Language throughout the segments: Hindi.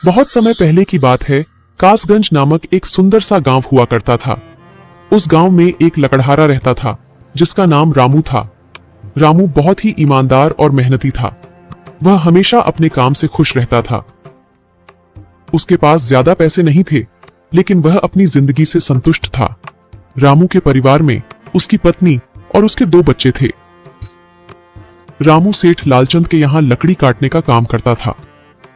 बहुत समय पहले की बात है। कासगंज नामक एक सुंदर सा गांव हुआ करता था। उस गांव में एक लकड़हारा रहता था जिसका नाम रामू था। रामू बहुत ही ईमानदार और मेहनती था। वह हमेशा अपने काम से खुश रहता था। उसके पास ज्यादा पैसे नहीं थे, लेकिन वह अपनी जिंदगी से संतुष्ट था। रामू के परिवार में उसकी पत्नी और उसके 2 बच्चे थे। रामू सेठ लालचंद के यहाँ लकड़ी काटने का काम करता था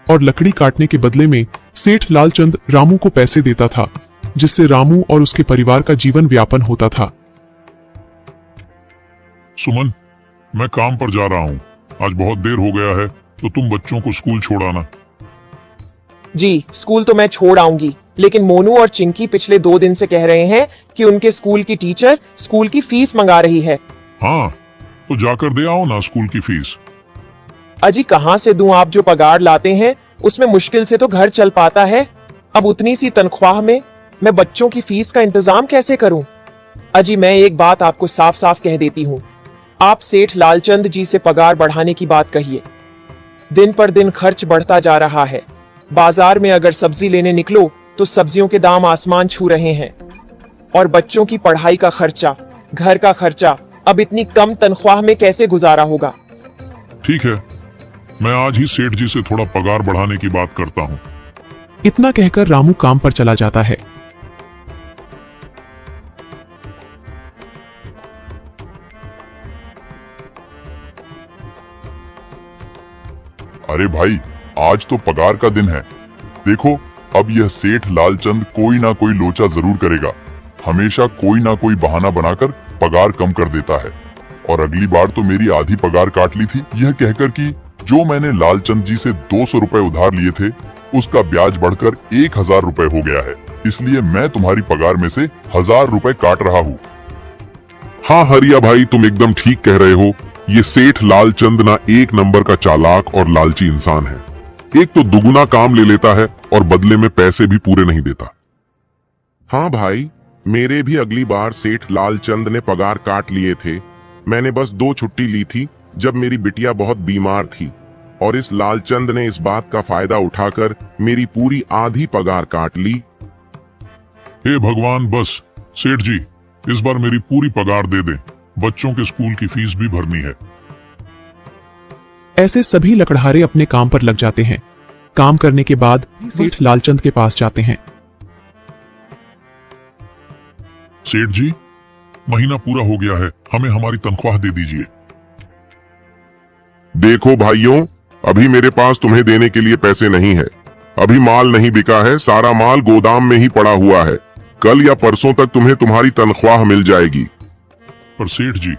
और लकड़ी काटने के बदले में सेठ लालचंद रामू को पैसे देता था, जिससे रामू और उसके परिवार का जीवन व्यापन होता था। सुमन, मैं काम पर जा रहा हूँ। आज बहुत देर हो गया है, तो तुम बच्चों को स्कूल छोड़ आना। जी, स्कूल तो मैं छोड़ आऊंगी, लेकिन मोनू और चिंकी पिछले 2 दिन से कह रहे हैं कि उनके स्कूल की टीचर स्कूल की फीस मंगा रही है। हाँ, तो जाकर दे आओ ना स्कूल की फीस। अजी कहाँ से दूं? आप जो पगार लाते हैं उसमें मुश्किल से तो घर चल पाता है। अब उतनी सी तनख्वाह में मैं बच्चों की फीस का इंतजाम कैसे करूं? अजी मैं एक बात आपको साफ साफ कह देती हूँ, आप सेठ लालचंद जी से पगार बढ़ाने की बात कहिए। दिन पर दिन खर्च बढ़ता जा रहा है। बाजार में अगर सब्जी लेने निकलो तो सब्जियों के दाम आसमान छू रहे हैं, और बच्चों की पढ़ाई का खर्चा, घर का खर्चा अब इतनी कम तनख्वाह में कैसे गुजारा होगा? ठीक है, मैं आज ही सेठ जी से थोड़ा पगार बढ़ाने की बात करता हूँ। इतना कहकर रामू काम पर चला जाता है। अरे भाई, आज तो पगार का दिन है। देखो, अब यह सेठ लालचंद कोई ना कोई लोचा जरूर करेगा। हमेशा कोई ना कोई बहाना बनाकर पगार कम कर देता है। और अगली बार तो मेरी आधी पगार काट ली थी, यह कहकर कि जो मैंने लालचंद जी से 200 रुपए उधार लिए थे, उसका ब्याज बढ़कर 1000 रुपए हो गया है। इसलिए मैं तुम्हारी पगार में से 1000 रुपए काट रहा हूँ। हाँ हरिया भाई, तुम एकदम ठीक कह रहे हो। ये सेठ लालचंद ना एक नंबर का चालाक और लालची इंसान है। एक तो दुगुना काम ले लेता है और बदले में पैसे भी पूरे नहीं देता। हाँ भाई, मेरे भी अगली बार सेठ लालचंद ने पगार काट लिए थे। मैंने बस 2 छुट्टी ली थी जब मेरी बिटिया बहुत बीमार थी, और इस लालचंद ने इस बात का फायदा उठाकर मेरी पूरी आधी पगार काट ली। हे भगवान, बस सेठ जी इस बार मेरी पूरी पगार दे दें। बच्चों के स्कूल की फीस भी भरनी है। ऐसे सभी लकड़हारे अपने काम पर लग जाते हैं। काम करने के बाद सेठ लालचंद के पास जाते हैं। सेठ जी, महीना पूरा हो गया है, हमें हमारी तनख्वाह दे दीजिए। देखो भाइयों, अभी मेरे पास तुम्हें देने के लिए पैसे नहीं है। अभी माल नहीं बिका है, सारा माल गोदाम में ही पड़ा हुआ है। कल या परसों तक तुम्हें तुम्हारी तनख्वाह मिल जाएगी। पर सेठ जी,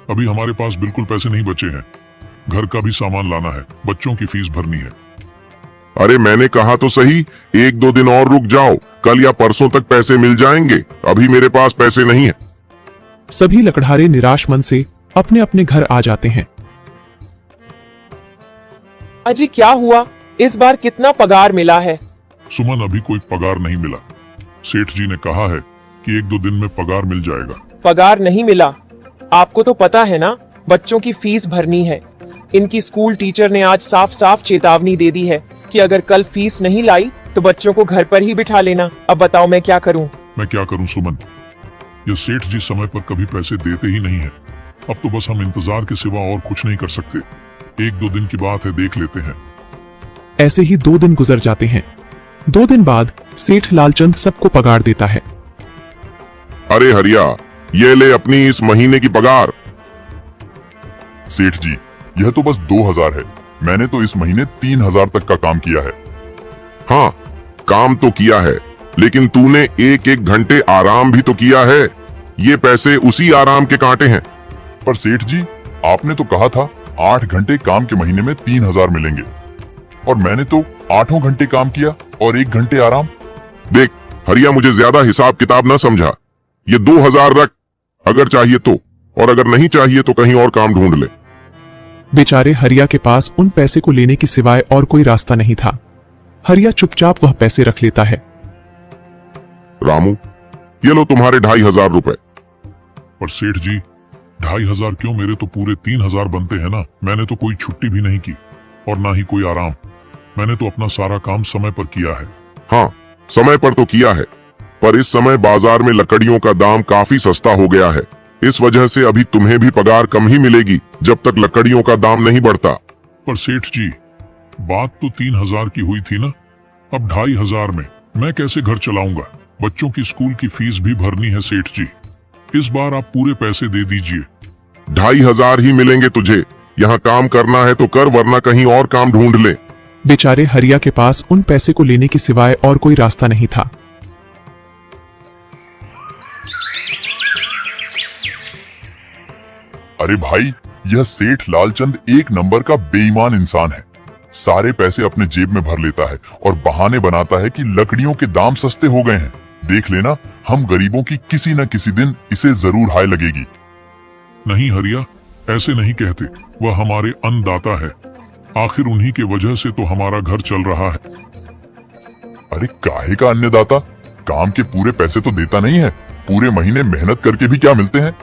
अभी हमारे पास बिल्कुल पैसे नहीं बचे हैं। घर का भी सामान लाना है, बच्चों की फीस भरनी है। अरे मैंने कहा तो सही, 1-2 दिन और रुक जाओ, कल या परसों तक पैसे मिल जाएंगे। अभी मेरे पास पैसे नहीं है। सभी लकड़हारे निराश मन से अपने अपने घर आ जाते हैं। अजी क्या हुआ? इस बार कितना पगार मिला है? सुमन, अभी कोई पगार नहीं मिला। सेठ जी ने कहा है कि 1-2 दिन में पगार मिल जाएगा। पगार नहीं मिला? आपको तो पता है ना, बच्चों की फीस भरनी है। इनकी स्कूल टीचर ने आज साफ साफ चेतावनी दे दी है कि अगर कल फीस नहीं लाई तो बच्चों को घर पर ही बिठा लेना। अब बताओ मैं क्या करूं? मैं क्या करूं सुमन, ये सेठ जी समय पर कभी पैसे देते ही नहीं है। अब तो बस हम इंतजार के सिवा और कुछ नहीं कर सकते। 1-2 दिन की बात है, देख लेते हैं। ऐसे ही 2 दिन गुजर जाते हैं। 2 दिन बाद सेठ लालचंद सबको पगार देता है। अरे हरिया, ये ले अपनी इस महीने की पगार। सेठ जी, यह तो बस 2000 है। मैंने तो इस महीने 3000 तक का काम किया है। हाँ, काम तो किया है, लेकिन तूने 1-1 घंटे आराम भी तो किया है। ये पैसे उसी आराम के कांटे हैं। पर सेठ जी, आपने तो कहा था 8 घंटे काम के महीने में 3000 मिलेंगे, और मैंने तो 8 घंटे काम किया और 1 घंटे आराम। देख हरिया, मुझे ज्यादा हिसाब किताब ना समझा। ये 2000 रख, अगर चाहिए तो, और अगर नहीं चाहिए तो कहीं और काम ढूंढ ले। बेचारे हरिया के पास उन पैसे को लेने की सिवाय और कोई रास्ता नहीं था। हरिया चुपचाप वह पैसे रख लेता है। रामू, ये लो तुम्हारे 2500 रुपए। पर सेठ जी, 2500 क्यों? मेरे तो पूरे 3000 बनते हैं ना। मैंने तो कोई छुट्टी भी नहीं की और ना ही कोई आराम। मैंने तो अपना सारा काम समय पर किया है। हाँ, समय पर तो किया है, पर इस समय बाजार में लकड़ियों का दाम काफी सस्ता हो गया है। इस वजह से अभी तुम्हें भी पगार कम ही मिलेगी जब तक लकड़ियों का दाम नहीं बढ़ता। पर सेठ जी, बात तो 3,000 की हुई थी ना, अब 2,500 में मैं कैसे घर चलाऊंगा? बच्चों की स्कूल की फीस भी भरनी है सेठ जी। इस बार आप पूरे पैसे दे दीजिए। 2,500 ही मिलेंगे तुझे। यहाँ काम करना है तो कर, वरना कहीं और काम ढूंढ ले। बेचारे हरिया के पास उन पैसे को लेने के सिवाय और कोई रास्ता नहीं था। अरे भाई, यह सेठ लालचंद एक नंबर का बेईमान इंसान है। सारे पैसे अपने जेब में भर लेता है और बहाने बनाता है कि लकड़ियों के दाम सस्ते हो गए हैं। देख लेना, हम गरीबों की किसी न किसी दिन इसे जरूर हाय लगेगी। नहीं हरिया, ऐसे नहीं कहते। वह हमारे अन्नदाता है, आखिर उन्हीं के वजह से तो हमारा घर चल रहा है। अरे काहे का अन्नदाता? काम के पूरे पैसे तो देता नहीं है। पूरे महीने मेहनत करके भी क्या मिलते हैं?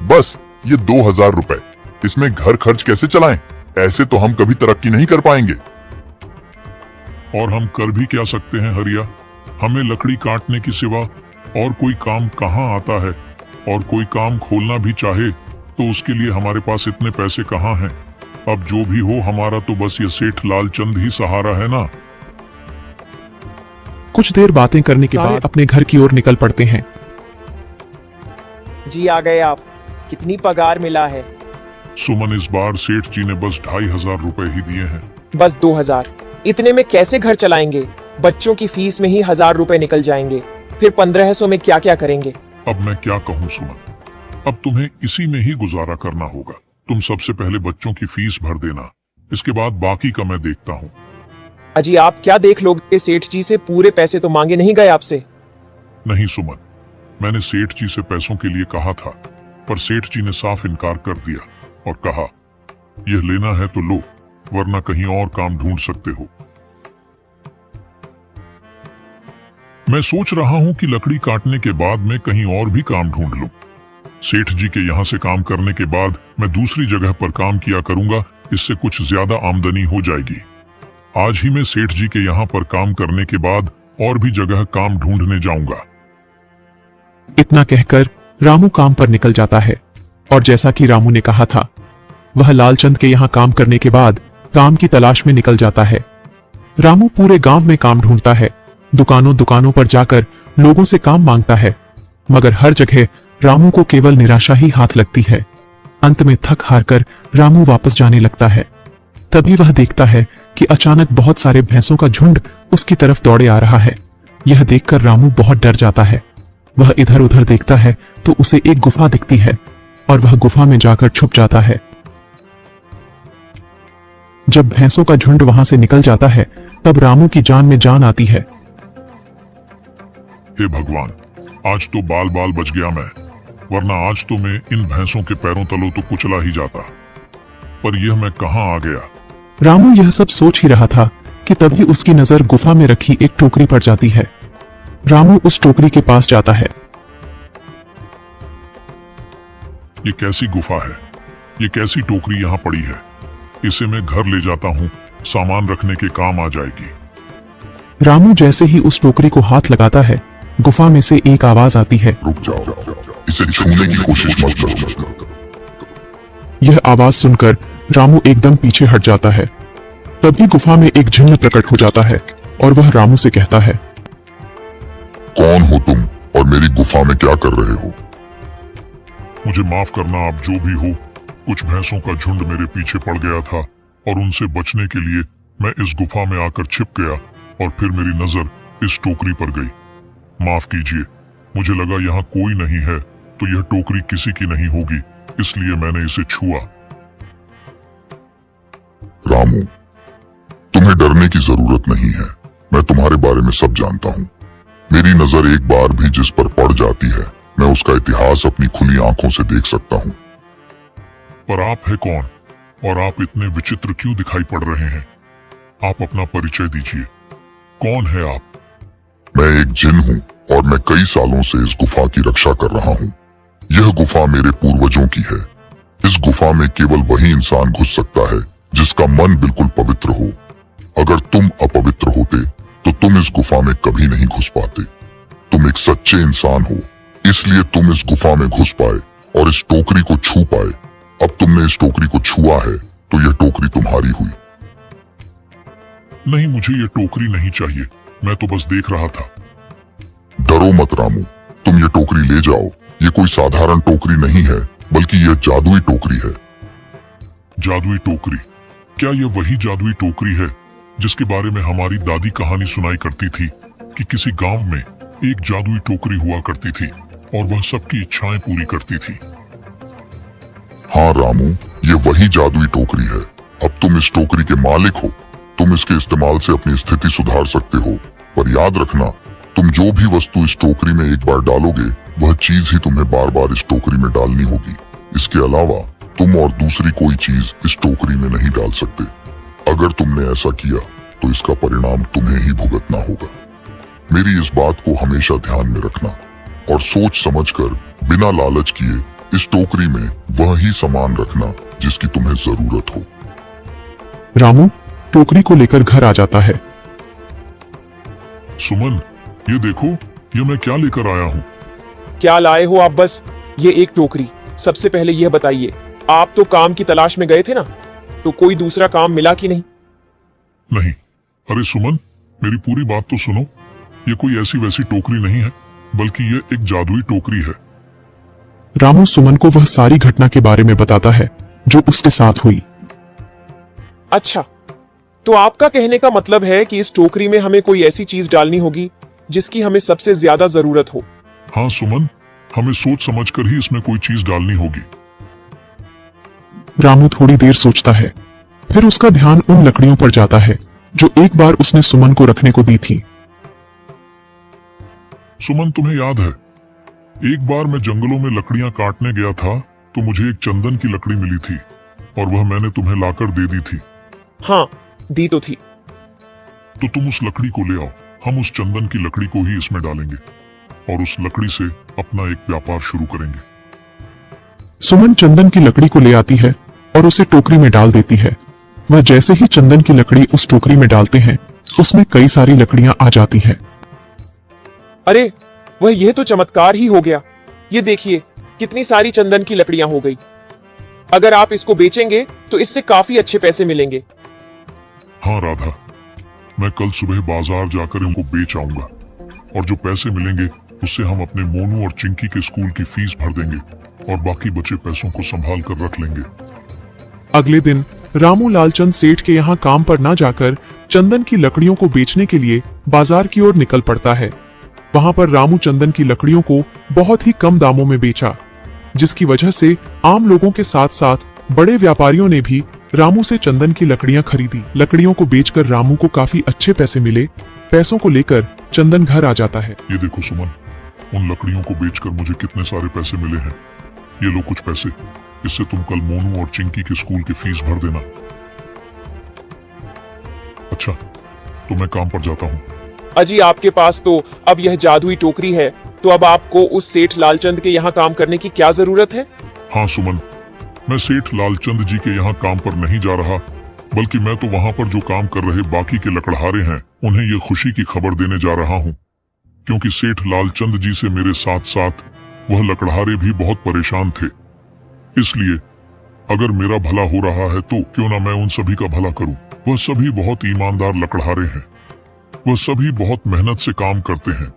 बस ये 2,000 रुपए, इसमें घर खर्च कैसे चलाएं? ऐसे तो हम कभी तरक्की नहीं कर पाएंगे। और हम कर भी क्या सकते हैं हरिया? हमें लकड़ी काटने की सिवा और कोई काम कहाँ आता है? और कोई काम खोलना भी चाहे तो उसके लिए हमारे पास इतने पैसे कहाँ हैं? अब जो भी हो, हमारा तो बस ये सेठ लालचंद ही सहारा है ना। कुछ देर बातें करने के बाद अपने घर की ओर निकल पड़ते हैं। जी आ गए आप। कितनी पगार मिला है? सुमन, इस बार सेठ जी ने बस 2,500 रुपए ही दिए हैं। बस 2,000? इतने में कैसे घर चलाएंगे? बच्चों की फीस में ही 1,000 रुपए निकल जाएंगे, फिर 1,500 में क्या क्या करेंगे? अब मैं क्या कहूँ सुमन, अब तुम्हें इसी में ही गुजारा करना होगा। तुम सबसे पहले बच्चों की फीस भर देना, इसके बाद बाकी का मैं देखता हूँ। अजी आप क्या देख लोगे? सेठ जी से पूरे पैसे तो मांगे नहीं गए आपसे? नहीं सुमन, मैंने सेठ जी से पैसों के लिए कहा था, पर सेठ जी ने साफ इनकार कर दिया और कहा, यह लेना है तो लो, वरना कहीं और काम ढूंढ सकते हो। मैं सोच रहा हूं कि लकड़ी काटने के बाद मैं कहीं और भी काम ढूंढ लूं। सेठ जी के यहाँ से काम करने के बाद मैं दूसरी जगह पर काम किया करूंगा, इससे कुछ ज्यादा आमदनी हो जाएगी। आज ही मैं सेठ जी के यहाँ पर काम करने के बाद और भी जगह काम ढूंढने जाऊंगा। इतना कहकर रामू काम पर निकल जाता है और जैसा कि रामू ने कहा था, वह लालचंद के यहाँ काम करने के बाद काम की तलाश में निकल जाता है। रामू पूरे गांव में काम ढूंढता है, दुकानों दुकानों पर जाकर लोगों से काम मांगता है, मगर हर जगह रामू को केवल निराशा ही हाथ लगती है। अंत में थक हार कर रामू वापस जाने लगता है। तभी वह देखता है कि अचानक बहुत सारे भैंसों का झुंड उसकी तरफ दौड़े आ रहा है। यह देखकर रामू बहुत डर जाता है। वह इधर उधर देखता है तो उसे एक गुफा दिखती है और वह गुफा में जाकर छुप जाता है। जब भैंसों का झुंड वहां से निकल जाता है तब रामू की जान में जान आती है। हे भगवान, आज तो बाल बाल बच गया मैं, वरना आज तो मैं इन भैंसों के पैरों तलों तो कुचला ही जाता। पर यह मैं कहां आ गया? रामू यह सब सोच ही रहा था कि तभी उसकी नजर गुफा में रखी एक टोकरी पर जाती है। रामू उस टोकरी के पास जाता है। ये कैसी गुफा है? ये कैसी टोकरी यहाँ पड़ी है? इसे मैं घर ले जाता हूँ, सामान रखने के काम आ जाएगी। रामू जैसे ही उस टोकरी को हाथ लगाता है, गुफा में से एक आवाज आती है, रुक जाओ, इसे छूने की कोशिश मत करो। यह आवाज सुनकर रामू एकदम पीछे हट जाता है। तभी गुफा में एक जिन्न प्रकट हो जाता है और वह रामू से कहता है, कौन हो तुम और मेरी गुफा में क्या कर रहे हो? मुझे माफ करना, आप जो भी हो। कुछ भैंसों का झुंड मेरे पीछे पड़ गया था और उनसे बचने के लिए मैं इस गुफा में आकर छिप गया और फिर मेरी नजर इस टोकरी पर गई। माफ कीजिए, मुझे लगा यहाँ कोई नहीं है तो यह टोकरी किसी की नहीं होगी, इसलिए मैंने इसे छुआ। रामू, तुम्हें डरने की जरूरत नहीं है। मैं तुम्हारे बारे में सब जानता हूँ। मेरी नजर एक बार भी जिस पर पड़ जाती है, मैं उसका इतिहास अपनी खुली आंखों से देख सकता हूँ। पर आप है कौन और आप इतने विचित्र क्यों दिखाई पड़ रहे हैं? आप अपना परिचय दीजिए। कौन है आप? मैं एक जिन हूँ और मैं कई सालों से इस गुफा की रक्षा कर रहा हूँ। यह गुफा मेरे पूर्वजों की है। इस गुफा में केवल वही इंसान घुस सकता है जिसका मन बिल्कुल पवित्र हो। अगर तुम अपवित्र होते तो तुम इस गुफा में कभी नहीं घुस पाते। तुम एक सच्चे इंसान हो, इसलिए तुम इस गुफा में घुस पाए और इस टोकरी को छू पाए। अब तुमने इस टोकरी को छुआ है तो यह टोकरी तुम्हारी हुई। नहीं, मुझे ये टोकरी नहीं चाहिए, मैं तो बस देख रहा था। डरो मत रामू, तुम ये टोकरी ले जाओ। ये कोई साधारण टोकरी नहीं है, बल्कि यह जादुई टोकरी है। जादुई टोकरी? क्या ये वही जादुई टोकरी है जिसके बारे में हमारी दादी कहानी सुनाई करती थी कि किसी गांव में एक जादुई टोकरी हुआ करती थी और वह सबकी इच्छाएं पूरी करती थी? हाँ रामू, ये वही जादुई टोकरी है। अब तुम इस टोकरी के मालिक हो। तुम इसके इस्तेमाल से अपनी स्थिति सुधार सकते हो, पर याद रखना, तुम जो भी वस्तु इस टोकरी में एक बार डालोगे, वह चीज ही तुम्हें बार बार इस टोकरी में डालनी होगी। इसके अलावा तुम और दूसरी कोई चीज इस टोकरी में नहीं डाल सकते। अगर तुमने ऐसा किया तो इसका परिणाम तुम्हें ही भुगतना होगा। मेरी इस बात को हमेशा ध्यान में रखना और सोच समझकर बिना लालच किए इस टोकरी में वह ही सामान रखना जिसकी तुम्हें जरूरत हो। रामू टोकरी को लेकर घर आ जाता है। सुमन, ये देखो, ये मैं क्या लेकर आया हूँ। क्या लाए हो आप? बस ये एक टोकरी। सबसे पहले यह बताइए, आप तो काम की तलाश में गए थे ना, तो कोई दूसरा काम मिला कि नहीं? नहीं। अरे सुमन, मेरी पूरी बात तो सुनो। ये कोई ऐसी वैसी टोकरी नहीं है, बल्कि ये एक जादुई टोकरी है। रामू सुमन को वह सारी घटना के बारे में बताता है जो उसके साथ हुई। अच्छा, तो आपका कहने का मतलब है कि इस टोकरी में हमें कोई ऐसी चीज डालनी होगी जिसकी हमें सबसे ज्यादा जरूरत हो। हाँ सुमन, हमें सोच समझकर ही इसमें कोई चीज डालनी होगी। रामू थोड़ी देर सोचता है, फिर उसका ध्यान उन लकड़ियों पर जाता है जो एक बार उसने सुमन को रखने को दी थी। सुमन, तुम्हें याद है, एक बार मैं जंगलों में लकड़ियां काटने गया था तो मुझे एक चंदन की लकड़ी मिली थी और वह मैंने तुम्हें लाकर दे दी थी। हाँ, दी तो थी। तो तुम उस लकड़ी को ले आओ। हम उस चंदन की लकड़ी को ही इसमें डालेंगे और उस लकड़ी से अपना एक व्यापार शुरू करेंगे। सुमन चंदन की लकड़ी को ले आती है और उसे टोकरी में डाल देती है। वह जैसे ही चंदन की लकड़ी उस टोकरी में डालते हैं, उसमें कई सारी लकड़ियां आ जाती हैं। अरे वह, यह तो चमत्कार ही हो गया। ये देखिए, कितनी सारी चंदन की लकड़ियां हो गई। अगर आप इसको बेचेंगे तो इससे काफी अच्छे पैसे मिलेंगे। हाँ राधा, मैं कल सुबह बाजार जाकर इनको बेच आऊंगा और जो पैसे मिलेंगे उससे हम अपने मोनू और चिंकी के स्कूल की फीस भर देंगे और बाकी बचे पैसों को संभाल कर रख लेंगे। अगले दिन रामू लालचंद सेठ के यहाँ काम पर ना जाकर चंदन की लकड़ियों को बेचने के लिए बाजार की ओर निकल पड़ता है। वहां पर रामू चंदन की लकड़ियों को बहुत ही कम दामों में बेचा, जिसकी वजह से आम लोगों के साथ साथ बड़े व्यापारियों ने भी रामू से चंदन की लकड़ियां खरीदी। लकड़ियों को बेचकर रामू को काफी अच्छे पैसे मिले। पैसों को लेकर चंदन घर आ जाता है। ये देखो सुमन, उन लकड़ियों को बेचकर मुझे कितने सारे पैसे मिले हैं। ये लो कुछ पैसे, इससे तुम कल मोनू और चिंकी के स्कूल की फीस भर देना। अच्छा, तो मैं काम पर जाता हूँ। अजी, आपके पास तो अब यह जादुई टोकरी है, तो अब आपको उस सेठ लालचंद के यहाँ काम करने की क्या जरूरत है? हाँ सुमन, मैं सेठ लालचंद जी के यहाँ काम पर नहीं जा रहा, बल्कि मैं तो वहाँ पर जो काम कर रहे बाकी के लकड़हारे हैं उन्हें ये खुशी की खबर देने जा रहा हूँ, क्योंकि सेठ लालचंद जी से मेरे साथ साथ वह लकड़हारे भी बहुत परेशान थे। इसलिए अगर मेरा भला हो रहा है तो क्यों ना मैं उन सभी का भला करूं। वह सभी बहुत ईमानदार लकड़हारे हैं, वह सभी बहुत मेहनत से काम करते हैं,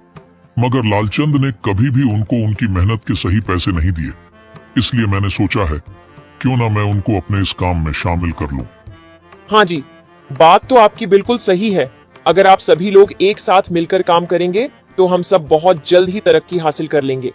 मगर लालचंद ने कभी भी उनको उनकी मेहनत के सही पैसे नहीं दिए। इसलिए मैंने सोचा है क्यों ना मैं उनको अपने इस काम में शामिल कर लूं। हाँ जी, बात तो आपकी बिल्कुल सही है। अगर आप सभी लोग एक साथ मिलकर काम करेंगे तो हम सब बहुत जल्द ही तरक्की हासिल कर लेंगे।